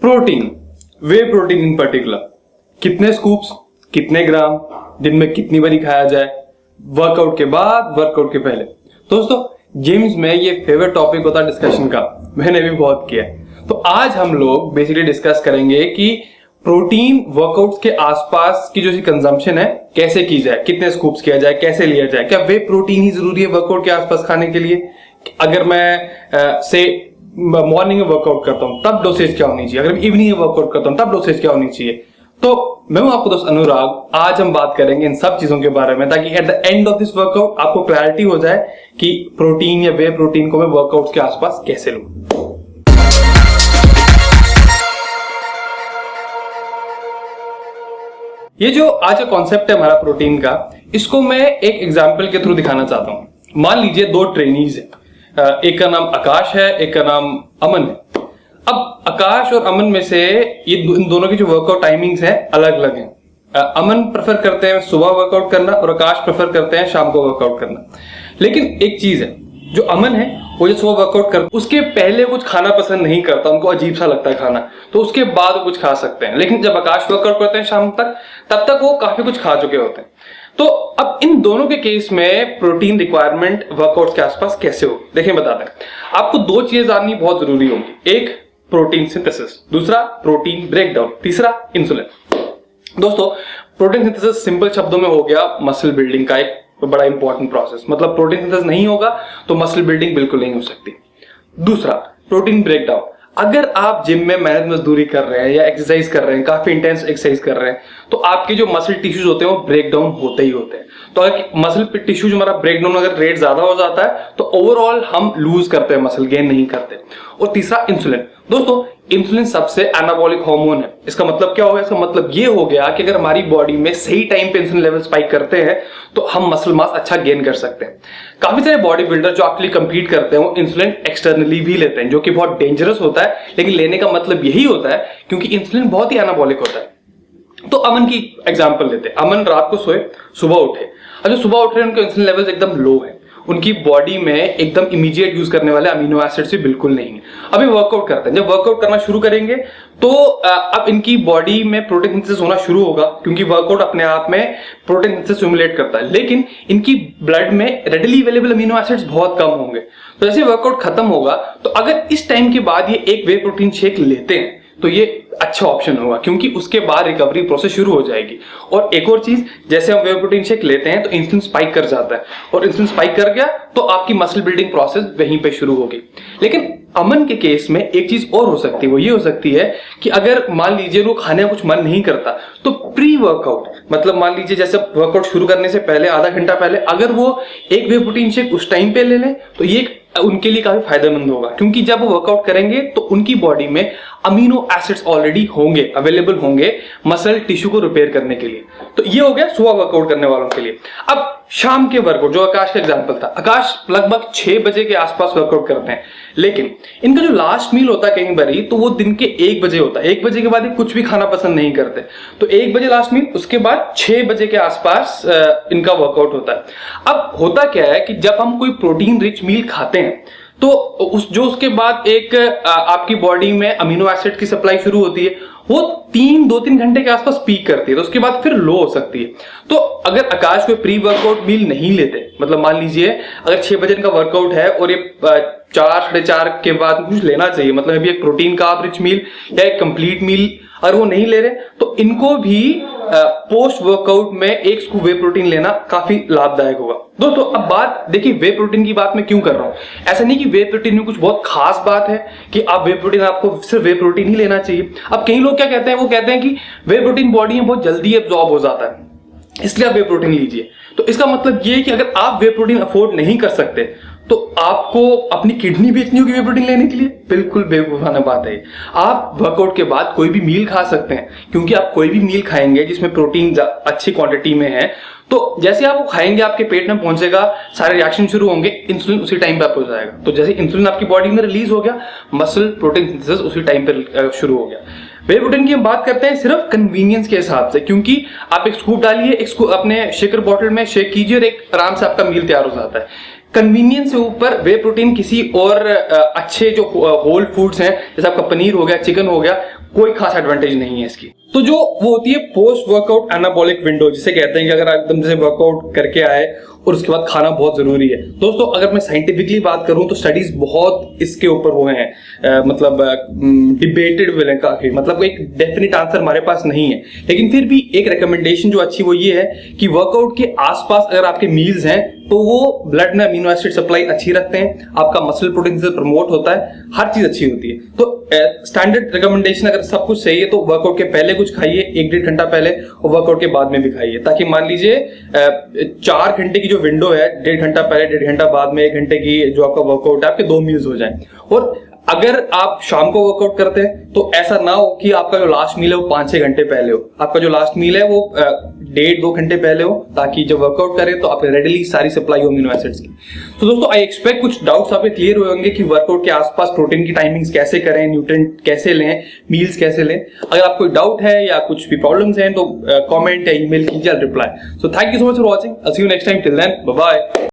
Protein, वे protein इन particular, कितने scoops, कितने ग्राम, दिन में कितनी बारी खाया जाए, वर्कआउट के बाद, वर्कआउट के पहले। दोस्तों जिम्स में ये फेवरेट टॉपिक होता है डिस्कशन का, मैंने भी बहुत किया है। तो आज हम लोग बेसिकली डिस्कस करेंगे कि प्रोटीन वर्कआउट्स के आसपास की जो कंजम्पशन है कैसे की जाए, कितने स्कूप्स किया जाए, कैसे लिया जाए, क्या वे प्रोटीन ही जरूरी है वर्कआउट के आसपास खाने के लिए। अगर मैं से मॉर्निंग में वर्कआउट करता हूं तब डोसेज क्या होनी चाहिए, अगर इवनिंग में वर्कआउट करता हूं तब डोसेज क्या होनी चाहिए। तो मैं हूं आपको दोस्त अनुराग, आज हम बात करेंगे इन सब चीजों के बारे में ताकि at the end of this workout आपको क्लैरिटी हो जाए कि प्रोटीन या वे प्रोटीन को मैं वर्कआउट के आसपास कैसे लूं। ये जो आज का कॉन्सेप्ट है हमारा प्रोटीन का, इसको मैं एक एग्जाम्पल के थ्रू दिखाना चाहता हूं। मान लीजिए दो ट्रेनीज है, एक का नाम आकाश है, एक का नाम अमन है। अब आकाश और अमन में से ये इन दोनों की जो वर्कआउट टाइमिंग्स हैं अलग अलग हैं। अमन प्रेफर करते हैं सुबह वर्कआउट करना और आकाश प्रेफर करते हैं शाम को वर्कआउट करना। लेकिन एक चीज है, जो अमन है वो जो सुबह वर्कआउट करता है उसके पहले कुछ खाना पसंद नहीं करता, उनको अजीब सा लगता है खाना, तो उसके बाद वो कुछ खा सकते हैं। लेकिन जब आकाश वर्कआउट करते हैं शाम तक, तब तक वो काफी कुछ खा चुके होते हैं। तो अब इन दोनों के केस में प्रोटीन रिक्वायरमेंट वर्कआउट के आसपास कैसे हो, देखिए बताते हैं। आपको दो चीजें जाननी बहुत जरूरी होंगी, एक प्रोटीन सिंथेसिस, दूसरा प्रोटीन ब्रेकडाउन, तीसरा इंसुलिन। दोस्तों प्रोटीन सिंथेसिस सिंपल शब्दों में हो गया मसल बिल्डिंग का एक बड़ा इंपॉर्टेंट प्रोसेस, मतलब प्रोटीन सिंथेसिस नहीं होगा तो मसल बिल्डिंग बिल्कुल नहीं हो सकती। दूसरा प्रोटीन ब्रेकडाउन, अगर आप जिम में मेहनत मजदूरी कर रहे हैं या एक्सरसाइज कर रहे हैं, काफी इंटेंस एक्सरसाइज कर रहे हैं, तो आपके जो मसल टिश्यूज होते हैं वो ब्रेक डाउन होते ही होते हैं। तो अगर मसल टिश्यू जो हमारा ब्रेक डाउन अगर रेट ज्यादा हो जाता है तो ओवरऑल हम लूज करते हैं, मसल गेन नहीं करते। और तीसरा इंसुलिन। दोस्तों इंसुलिन सबसे एनाबॉलिक हार्मोन है। इसका मतलब क्या होगा, इसका मतलब ये हो गया कि अगर हमारी बॉडी में सही टाइम पे इंसुलिन लेवल स्पाइक करते हैं तो हम मसल मास अच्छा गेन कर सकते हैं। काफी सारे बॉडी बिल्डर जो एक्चुअली कंपीट करते हैं वो इंसुलिन एक्सटर्नली भी लेते हैं, जो कि बहुत डेंजरस होता है, लेकिन लेने का मतलब यही होता है क्योंकि इंसुलिन बहुत ही एनाबॉलिक होता है। तो अमन की एग्जांपल लेते हैं। अमन रात को सोए, सुबह उठे, अब जो सुबह उठ रहे हैं उनके इंसुलिन लेवल्स एकदम लो है, उनकी बॉडी में एकदम इमीडिएट यूज करने वाले अमीनो एसिड्स भी बिल्कुल नहीं है। अभी वर्कआउट करते हैं, जब वर्कआउट करना शुरू करेंगे तो अब इनकी बॉडी में प्रोटीन सिंथेसिस होना शुरू होगा क्योंकि वर्कआउट अपने आप में प्रोटीन सिंथेसिस स्टिमुलेट करता है, लेकिन इनकी ब्लड में रेडिली अवेलेबल अमीनो एसिड्स बहुत कम होंगे। तो जैसे वर्कआउट खत्म होगा तो अगर इस टाइम के बाद ये एक वे प्रोटीन शेक लेते हैं तो ये अच्छा ऑप्शन होगा क्योंकि उसके बाद रिकवरी प्रोसेस शुरू हो जाएगी। और एक और चीज, जैसे हम वे प्रोटीन शेक लेते हैं तो इंसुलिन स्पाइक कर जाता है, और इंसुलिन स्पाइक कर गया तो आपकी मसल बिल्डिंग प्रोसेस वहीं पे शुरू होगी। लेकिन अमन के केस में एक चीज और हो सकती है, वो ये हो सकती है कि अगर मान लीजिए वो खाने का कुछ मन नहीं करता तो प्री वर्कआउट, मतलब मान लीजिए जैसे वर्कआउट शुरू करने से पहले आधा घंटा पहले अगर वो एक वे प्रोटीन शेक उस टाइम पे ले लें तो ये उनके लिए काफी फायदेमंद होगा क्योंकि जब वो वर्कआउट करेंगे तो उनकी बॉडी में अमीनो एसिड्स ऑलरेडी होंगे, अवेलेबल होंगे मसल टिश्यू को रिपेयर करने के लिए। तो ये हो गया सुबह वर्कआउट करने वालों के लिए। अब शाम के वर्कआउट, जो आकाश का एग्जांपल था, आकाश लगभग 6 बजे के आसपास वर्कआउट करते हैं, लेकिन इनका जो लास्ट मील होता है कई बारी तो वो दिन के 1 बजे होता है। 1 बजे के बाद ये कुछ भी खाना पसंद नहीं करते, तो 1 बजे लास्ट मील, उसके बाद 6 बजे के आसपास इनका वर्कआउट होता है। अब होता क्या है कि जब हम कोई प्रोटीन रिच मील खाते हैं तो उसके बाद एक आपकी बॉडी में अमीनो एसिड की सप्लाई शुरू होती है, वो 2-3 घंटे के आसपास पीक करती है, तो उसके बाद फिर लो हो सकती है। तो अगर आकाश कोई प्री वर्कआउट मील नहीं लेते, मतलब मान लीजिए अगर 6 बजे का वर्कआउट है और ये 4-4:30 के बाद कुछ लेना चाहिए, मतलब अभी एक प्रोटीन कार्ब रिच मील या एक कंप्लीट मील अगर वो नहीं ले रहे तो इनको भी पोस्ट वर्कआउट में एक स्कूप वे प्रोटीन लेना काफी लाभदायक होगा। दोस्तों अब बात देखिए, वे प्रोटीन की बात मैं क्यों कर रहा हूं। ऐसा नहीं कि वे प्रोटीन में कुछ बहुत खास बात है कि आप वे प्रोटीन, आपको सिर्फ वे प्रोटीन ही लेना चाहिए। अब कई लोग क्या कहते हैं, वो कहते हैं कि वे प्रोटीन बॉडी में बहुत जल्दी एब्जॉर्ब हो जाता है इसलिए आप वे प्रोटीन लीजिए। तो इसका मतलब ये है कि अगर आप वे प्रोटीन अफोर्ड नहीं कर सकते तो आपको अपनी किडनी बेचनी होगी वे प्रोटीन लेने के लिए, बिल्कुल बेवकूफाना बात है। आप वर्कआउट के बाद कोई भी मील खा सकते हैं क्योंकि आप कोई भी मील खाएंगे जिसमें प्रोटीन अच्छी क्वांटिटी में है तो जैसे आप वो खाएंगे आपके पेट में पहुंचेगा, सारे रिएक्शन शुरू होंगे, इंसुलिन उसी टाइम पे आप हो जाएगा। तो जैसे इंसुलिन आपकी बॉडी में रिलीज हो गया, मसल प्रोटीन सिंथेसिस उसी टाइम पे शुरू हो गया। वे प्रोटीन की हम बात करते हैं सिर्फ कन्वीनियंस के हिसाब से, क्योंकि आप एक स्कूप डालिए, एक स्कूप अपने शेकर बॉटल में शेक कीजिए और एक आराम से आपका मील तैयार हो जाता है। कन्वीनियंस से ऊपर वे प्रोटीन किसी और अच्छे जो होल फूड्स हैं, जैसे आपका पनीर हो गया, चिकन हो गया, कोई खास एडवांटेज नहीं है इसकी। तो जो वो होती है पोस्ट वर्कआउट एनाबॉलिक विंडो, जिसे कहते हैं कि अगर आप एकदम से वर्कआउट करके आए और उसके बाद खाना बहुत जरूरी है। दोस्तों अगर मैं साइंटिफिकली बात करूं तो स्टडीज बहुत इसके ऊपर वो हैं, मतलब डिबेटेड विल है काफी, मतलब एक डेफिनेट आंसर हमारे पास नहीं है। लेकिन फिर भी एक रिकमेंडेशन जो अच्छी वो ये है कि वर्कआउट के आसपास अगर आपके मील्स हैं तो वो ब्लड में अमीनो एसिड सप्लाई अच्छी रखते हैं, आपका मसल प्रोटीन से प्रमोट होता है, हर चीज अच्छी होती है। तो स्टैंडर्ड रिकमेंडेशन अगर सब कुछ सही है तो वर्कआउट के पहले कुछ खाइए, 1-1.5 घंटा पहले, और वर्कआउट के बाद में भी खाइए, ताकि मान लीजिए 4 घंटे की जो विंडो है, 1.5 घंटा पहले, 1.5 घंटा बाद में, 1 घंटे की जो आपका वर्कआउट है, आपके 2 मील्स हो जाएं। और अगर आप शाम को वर्कआउट करते हैं तो ऐसा ना हो कि आपका जो लास्ट मील है वो 5-6 घंटे पहले हो, आपका जो लास्ट मील है वो 1.5-2 घंटे पहले हो, ताकि जब वर्कआउट करें तो आप रेडिली सारी सप्लाई हो अमीनो एसिड्स की। तो दोस्तों आई एक्सपेक्ट कुछ डाउट्स आपके क्लियर हुए होंगे कि वर्कआउट के आसपास प्रोटीन की टाइमिंग्स कैसे करें, न्यूट्रिएंट कैसे लें, मील्स कैसे लें। अगर आपको कोई डाउट है या कुछ भी प्रॉब्लम्स हैं तो कमेंट या ईमेल कीजिए, reply. So thank you so much for watching, I see you next time, till then bye bye.